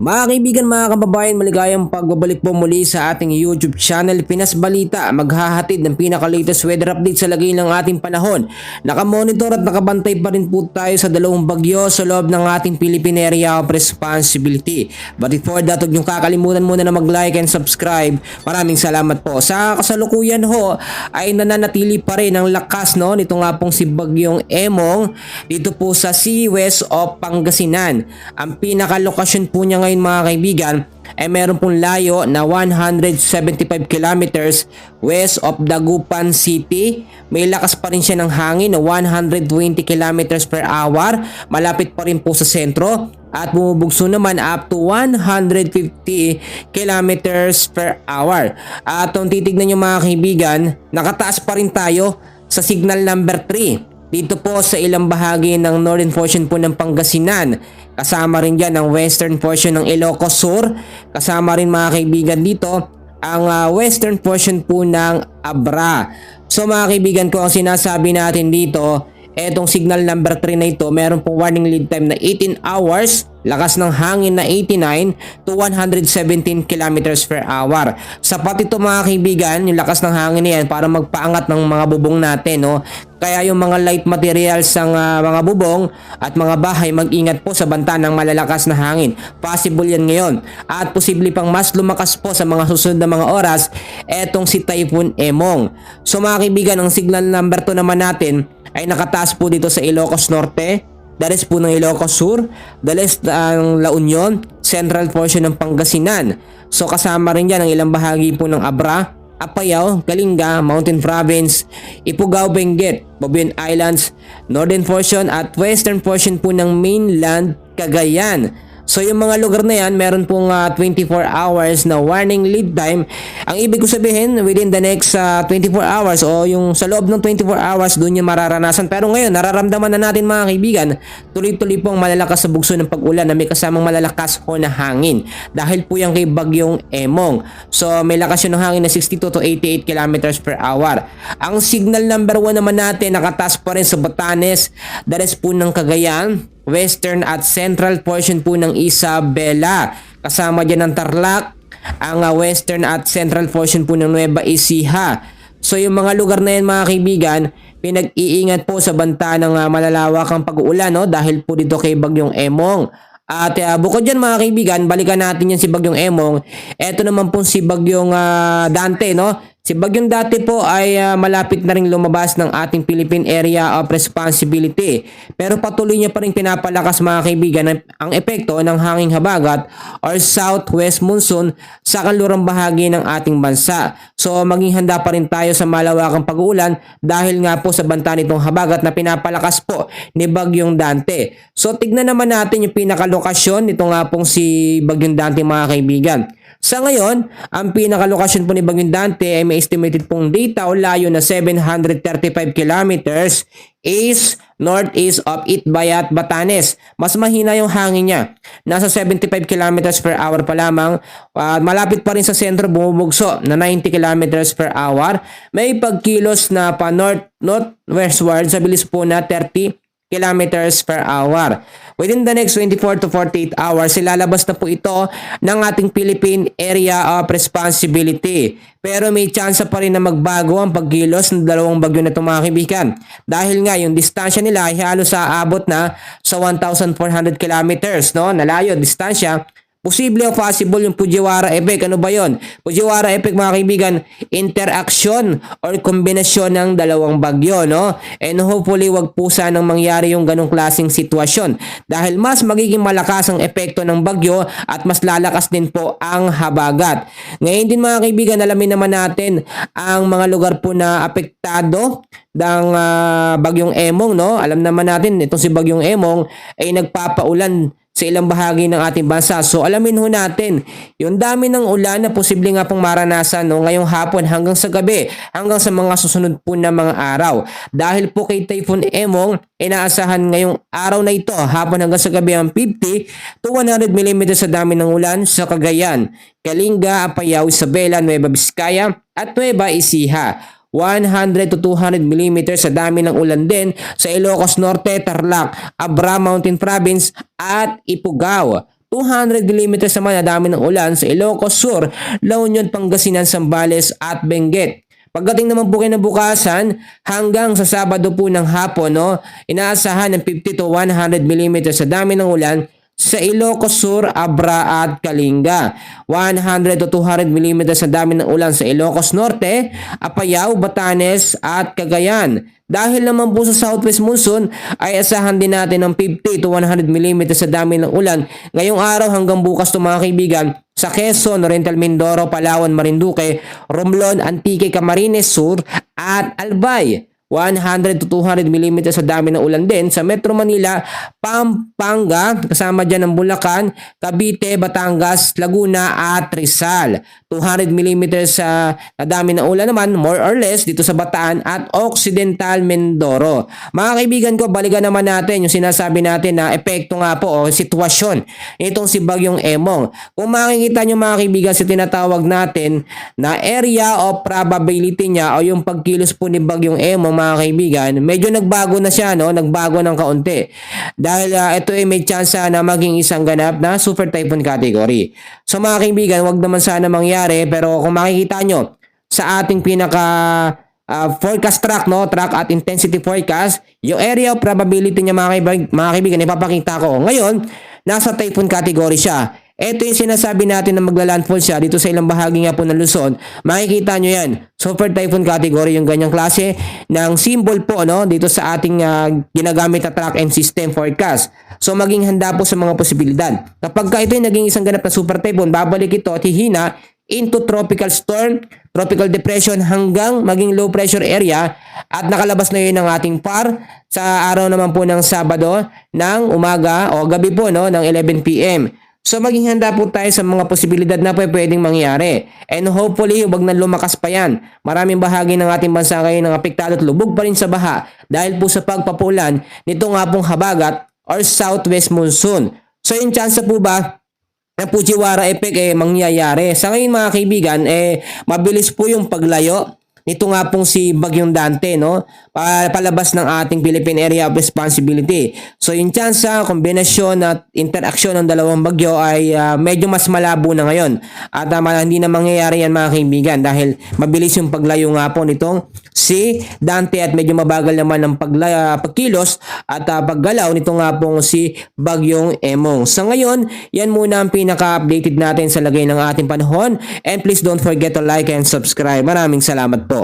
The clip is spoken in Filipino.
Mga kaibigan, mga kababayan, maligayang pagbabalik po muli sa ating YouTube channel Pinas Balita, maghahatid ng pinaka-latest weather update sa lagay ng ating panahon. Nakamonitor at nakabantay pa rin po tayo sa dalawang bagyo sa loob ng ating Philippine Area of Responsibility. But before that, huwag niyong kakalimutan muna na mag-like and subscribe. Maraming salamat po. Sa kasalukuyan ho, ay nananatili pa rin ang lakas nito nga pong si Bagyong Emong dito po sa Sea West of Pangasinan. Ang pinaka-lokasyon po niya ngayon mga kaibigan ay meron pong layo na 175 kilometers west of Dagupan City. May lakas pa rin siya ng hangin na 120 kilometers per hour. Malapit pa rin po sa sentro at bumubugso naman up to 150 kilometers per hour. At kung titignan nyo mga kaibigan, nakataas pa rin tayo sa signal number 3. Dito po sa ilang bahagi ng northern portion po ng Pangasinan. Kasama rin dyan ang western portion ng Ilocos Sur. Kasama rin mga kaibigan dito ang western portion po ng Abra. So mga kaibigan ko, ang sinasabi natin dito, etong signal number 3 na ito, meron pong warning lead time na 18 hours, lakas ng hangin na 89 to 117 kilometers per hour. Sapat ito mga kaibigan, yung lakas ng hangin na yan para magpaangat ng mga bubong natin. Kaya yung mga light materials ng mga bubong at mga bahay, mag-ingat po sa banta ng malalakas na hangin. Possible yan ngayon. At posible pang mas lumakas po sa mga susunod na mga oras, etong si Typhoon Emong. So mga kaibigan, ang signal number 2 naman natin ay nakataas po dito sa Ilocos Norte, dalis po ng Ilocos Sur, dalis ng La Union, central portion ng Pangasinan. So kasama rin dyan ang ilang bahagi po ng Abra, Apayao, Kalinga, Mountain Province, Ifugao, Benguet, Babuyan Islands, northern portion at western portion po ng mainland Cagayan. So yung mga lugar na yan, meron pong 24 hours na warning lead time. Ang ibig ko sabihin, within the next 24 hours o yung sa loob ng 24 hours, doon yung mararanasan. Pero ngayon, nararamdaman na natin mga kaibigan, tuloy-tuloy pong malalakas sa bugso ng pag-ulan na may kasamang malalakas po na hangin. Dahil po yan kay Bagyong Emong. So may lakas yun ng hangin na 62 to 88 kilometers per hour. Ang signal number 1 naman natin, nakatas pa rin sa Batanes, dalis po ng Cagayan, western at central portion po ng Isabela. Kasama dyan ang Tarlac, ang western at central portion po ng Nueva Ecija. So yung mga lugar na yan mga kaibigan, pinag-iingat po sa banta ng malalawakang pag-uulan dahil po dito kay Bagyong Emong. At bukod dyan mga kaibigan, balikan natin yan si Bagyong Emong. Ito naman po si Bagyong Dante. Si Bagyong Dante po ay malapit na rin lumabas ng ating Philippine Area of Responsibility. Pero patuloy niya pa rin pinapalakas mga kaibigan ang epekto ng hanging habagat or southwest monsoon sa kanlurang bahagi ng ating bansa. So maging handa pa rin tayo sa malawakang pag-uulan dahil nga po sa banta nitong habagat na pinapalakas po ni Bagyong Dante. So tignan naman natin yung pinakalokasyon nito nga pong si Bagyong Dante mga kaibigan. Sa ngayon, ang pinakalokasyon po ni Bagyong Dante ay may estimated pong data o layo na 735 kilometers east northeast of Itbayat, Batanes. Mas mahina yung hangin niya. Nasa 75 kilometers per hour pa lamang. Malapit pa rin sa sentro, bumubugso na 90 kilometers per hour. May pagkilos na pa northwestward sa bilis po na 30 kilometers per hour. Within the next 24 to 48 hours, ilalabas na po ito ng ating Philippine Area of Responsibility. Pero may chance pa rin na magbago ang pagkilos ng dalawang bagyo na itong mga kaibigan. Dahil nga yung distansya nila ay halos sa abot na sa 1,400 kilometers, nalayo, distansya. Posible o possible yung Fujiwara effect. Ano ba yon? Fujiwara effect mga kaibigan, interaction or kombinasyon ng dalawang bagyo, And hopefully wag po sanang mangyari yung ganong klaseng sitwasyon. Dahil mas magiging malakas ang epekto ng bagyo at mas lalakas din po ang habagat. Ngayon din mga kaibigan, alamin naman natin ang mga lugar po na apektado ng Bagyong Emong, Alam naman natin, itong si Bagyong Emong ay nagpapaulan sa ilang bahagi ng ating bansa. So alamin ho natin yung dami ng ulan na posible nga pong maranasan ngayong hapon hanggang sa gabi, hanggang sa mga susunod po na mga araw. Dahil po kay Typhoon Emong, inaasahan ngayong araw na ito, hapon hanggang sa gabi ang 50 to 100 mm sa dami ng ulan sa Cagayan, Kalinga, Apayao, Isabela, Nueva Vizcaya at Nueva Ecija. 100 to 200 mm sa dami ng ulan din sa Ilocos Norte, Tarlac, Abra Mountain Province at Ifugao. 200 mm naman na dami ng ulan sa Ilocos Sur, La Union, Pangasinan, Zambales at Benguet. Pagdating naman po kinabukasan hanggang sa Sabado po ng hapon, no, inaasahan ng 50 to 100 mm sa dami ng ulan sa Ilocos Sur, Abra at Kalinga. 100 to 200 mm sa dami ng ulan sa Ilocos Norte, Apayao, Batanes at Cagayan. Dahil naman po sa southwest monsoon ay asahan din natin ng 50 to 100 mm sa dami ng ulan ngayong araw hanggang bukas to mga kaibigan sa Quezon, Oriental Mindoro, Palawan, Marinduque, Romblon, Antique, Camarines Sur at Albay. 100 to 200 mm sa dami ng ulan din sa Metro Manila, Pampanga, kasama dyan ng Bulacan, Cavite, Batangas, Laguna at Rizal. 200 mm sa dami ng ulan naman, more or less, dito sa Bataan at Occidental Mindoro. Mga kaibigan ko, balikan naman natin yung sinasabi natin na epekto nga po o sitwasyon itong si Bagyong Emong. Kung makikita nyo mga kaibigan sa tinatawag natin na area of probability niya o yung pagkilos po ni Bagyong Emong, mga kaibigan, medyo nagbago na siya, no? Nagbago ng kaunti. Dahil ito ay may chance na maging isang ganap na super typhoon category. So mga kaibigan, wag naman sana mangyari, pero kung makikita nyo sa ating pinaka forecast track, no, track at intensity forecast, yung area of probability niya mga kaibigan, ipapakita ko. Ngayon, nasa typhoon category siya. Ito yung sinasabi natin na magla-landfall siya dito sa ilang bahagi nga po ng Luzon. Makikita nyo yan. Super typhoon category yung ganyang klase ng symbol po, no, dito sa ating ginagamit na track and system forecast. So maging handa po sa mga posibilidad. Kapag ito yung naging isang ganap na super typhoon, babalik ito at hihina into tropical storm, tropical depression hanggang maging low pressure area at nakalabas na yun ng ating PAR sa araw naman po ng Sabado ng umaga o gabi po, no, ng 11 p.m. So maging handa po tayo sa mga posibilidad na pwedeng mangyari. And hopefully, wag na lumakas pa yan. Maraming bahagi ng ating bansa ngayon ang apektado at lubog pa rin sa baha dahil po sa pagpapulan nito nga pong habagat or southwest monsoon. So yung chance po ba na Fujiwara effect mangyayari? Sa ngayon mga kaibigan, mabilis po yung paglayo nito nga pong si Bagyong Dante, no? Palabas ng ating Philippine Area of Responsibility. So yung tsansa, kombinasyon at interaksyon ng dalawang bagyo ay medyo mas malabo na ngayon. At hindi na mangyayari yan mga kaibigan dahil mabilis yung paglayo nga po nitong si Dante at medyo mabagal naman ang pagkilos at paggalaw nito nga pong si Bagyong Emong. Sa ngayon, yan muna ang pinaka-updated natin sa lagay ng ating panahon. And please don't forget to like and subscribe. Maraming salamat po.